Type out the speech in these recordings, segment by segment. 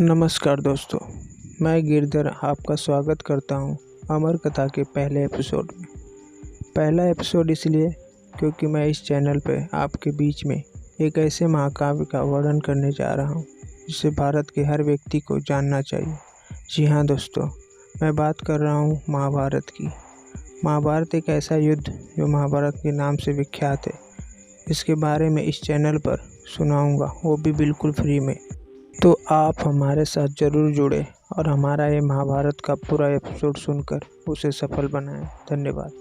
नमस्कार दोस्तों, मैं गिरधर आपका स्वागत करता हूं अमर कथा के पहले एपिसोड में। पहला एपिसोड इसलिए क्योंकि मैं इस चैनल पर आपके बीच में एक ऐसे महाकाव्य का वर्णन करने जा रहा हूं जिसे भारत के हर व्यक्ति को जानना चाहिए। जी हाँ दोस्तों, मैं बात कर रहा हूं महाभारत की। महाभारत एक ऐसा युद्ध जो महाभारत के नाम से विख्यात है। इसके बारे में इस चैनल पर सुनाऊंगा, वो भी बिल्कुल फ्री में। तो आप हमारे साथ ज़रूर जुड़े और हमारा ये महाभारत का पूरा एपिसोड सुनकर उसे सफल बनाएं। धन्यवाद।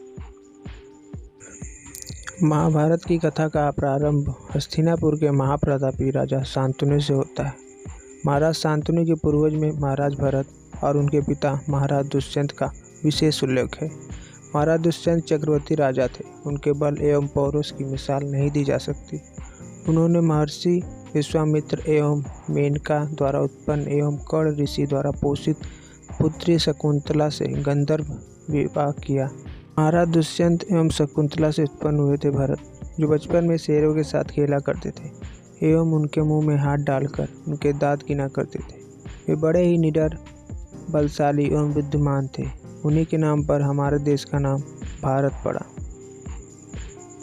महाभारत की कथा का प्रारंभ हस्तिनापुर के महाप्रतापी राजा शांतनु से होता है। महाराज शांतनु के पूर्वज में महाराज भरत और उनके पिता महाराज दुष्यंत का विशेष उल्लेख है। महाराज दुष्यंत चक्रवर्ती राजा थे। उनके बल एवं पौरुष की मिसाल नहीं दी जा सकती। उन्होंने महर्षि विश्वामित्र एवं मेनका द्वारा उत्पन्न एवं कर्ण ऋषि द्वारा पोषित पुत्री शकुंतला से गंधर्व विवाह किया। महाराज दुष्यंत एवं शकुंतला से उत्पन्न हुए थे भरत, जो बचपन में शेरों के साथ खेला करते थे एवं उनके मुंह में हाथ डालकर उनके दांत गिना करते थे। वे बड़े ही निडर, बलशाली एवं बुद्धिमान थे। उन्हीं के नाम पर हमारे देश का नाम भारत पड़ा।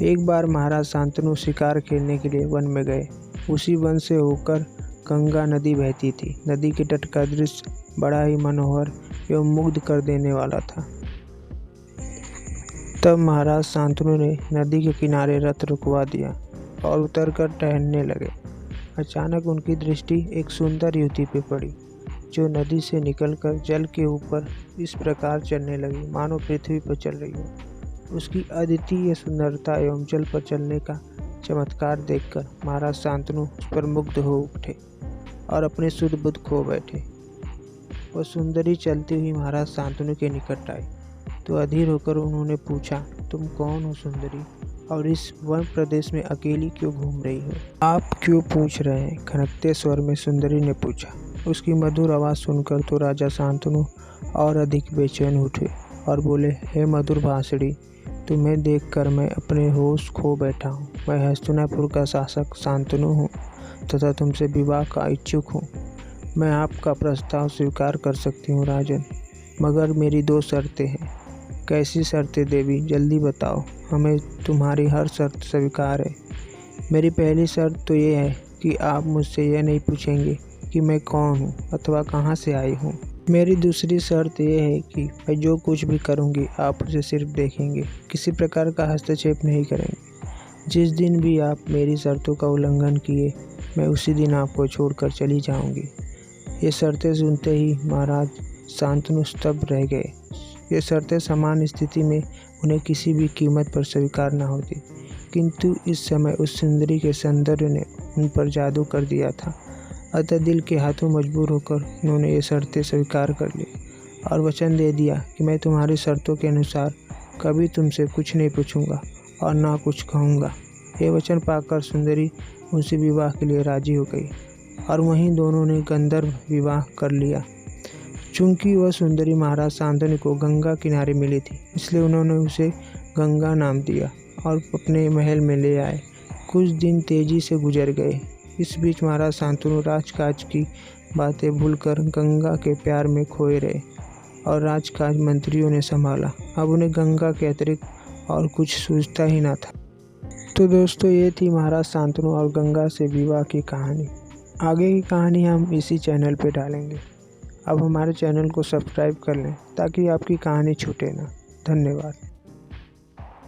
एक बार महाराज शांतनु शिकार खेलने के लिए वन में गए। उसी वन से होकर गंगा नदी बहती थी। नदी के तट का दृश्य बड़ा ही मनोहर एवं मुग्ध कर देने वाला था। तब महाराज शांतनु ने नदी के किनारे रथ रुकवा दिया और उतरकर टहलने लगे। अचानक उनकी दृष्टि एक सुंदर युवती पे पड़ी, जो नदी से निकलकर जल के ऊपर इस प्रकार चलने लगी मानो पृथ्वी पर चल रही हो। उसकी अद्वितीय सुंदरता एवं जल पर चलने का चमत्कार देखकर महाराज शांतनु उस पर मुग्ध हो उठे और अपने शुद्ध बुद्ध खो बैठे। वह सुंदरी चलती हुई महाराज शांतनु के निकट आई तो अधीर होकर उन्होंने पूछा, तुम कौन हो सुंदरी, और इस वन प्रदेश में अकेली क्यों घूम रही हो? आप क्यों पूछ रहे हैं? खनकते स्वर में सुंदरी ने पूछा। उसकी मधुर आवाज़ सुनकर तो राजा शांतनु और अधिक बेचैन उठे और बोले, हे मधुर भाषणी, तुम्हें देखकर मैं अपने होश खो बैठा हूँ। मैं हस्तिनापुर का शासक शांतनु हूँ तथा तुमसे विवाह का इच्छुक हूँ। मैं आपका प्रस्ताव स्वीकार कर सकती हूँ राजन, मगर मेरी 2 शर्तें हैं। कैसी शर्तें देवी, जल्दी बताओ, हमें तुम्हारी हर शर्त स्वीकार है। मेरी पहली शर्त तो ये है कि आप मुझसे यह नहीं पूछेंगे कि मैं कौन हूँ अथवा कहाँ से आई हूँ। मेरी दूसरी शर्त यह है कि मैं जो कुछ भी करूँगी आप उसे सिर्फ देखेंगे, किसी प्रकार का हस्तक्षेप नहीं करेंगे। जिस दिन भी आप मेरी शर्तों का उल्लंघन किए, मैं उसी दिन आपको छोड़कर चली जाऊंगी। ये शर्तें सुनते ही महाराज शांतनु स्तब्ध रह गए। ये शर्तें सामान्य स्थिति में उन्हें किसी भी कीमत पर स्वीकार न होती, किंतु इस समय उस सुंदरी के सौंदर्य ने उन पर जादू कर दिया था। अतः दिल के हाथों मजबूर होकर उन्होंने ये शर्तें स्वीकार कर ली और वचन दे दिया कि मैं तुम्हारी शर्तों के अनुसार कभी तुमसे कुछ नहीं पूछूंगा और ना कुछ कहूँगा। ये वचन पाकर सुंदरी उनसे विवाह के लिए राजी हो गई और वहीं दोनों ने गंधर्व विवाह कर लिया। चूँकि वह सुंदरी महाराज शांतनु को गंगा किनारे मिली थी, इसलिए उन्होंने उसे गंगा नाम दिया और अपने महल में ले आए। कुछ दिन तेजी से गुजर गए। इस बीच महाराज शांतनु राजकाज की बातें भूलकर गंगा के प्यार में खोए रहे और राजकाज मंत्रियों ने संभाला। अब उन्हें गंगा के अतिरिक्त और कुछ सूझता ही ना था। तो दोस्तों, ये थी महाराज शांतनु और गंगा से विवाह की कहानी। आगे की कहानी हम इसी चैनल पे डालेंगे। अब हमारे चैनल को सब्सक्राइब कर लें ताकि आपकी कहानी छूटे ना। धन्यवाद।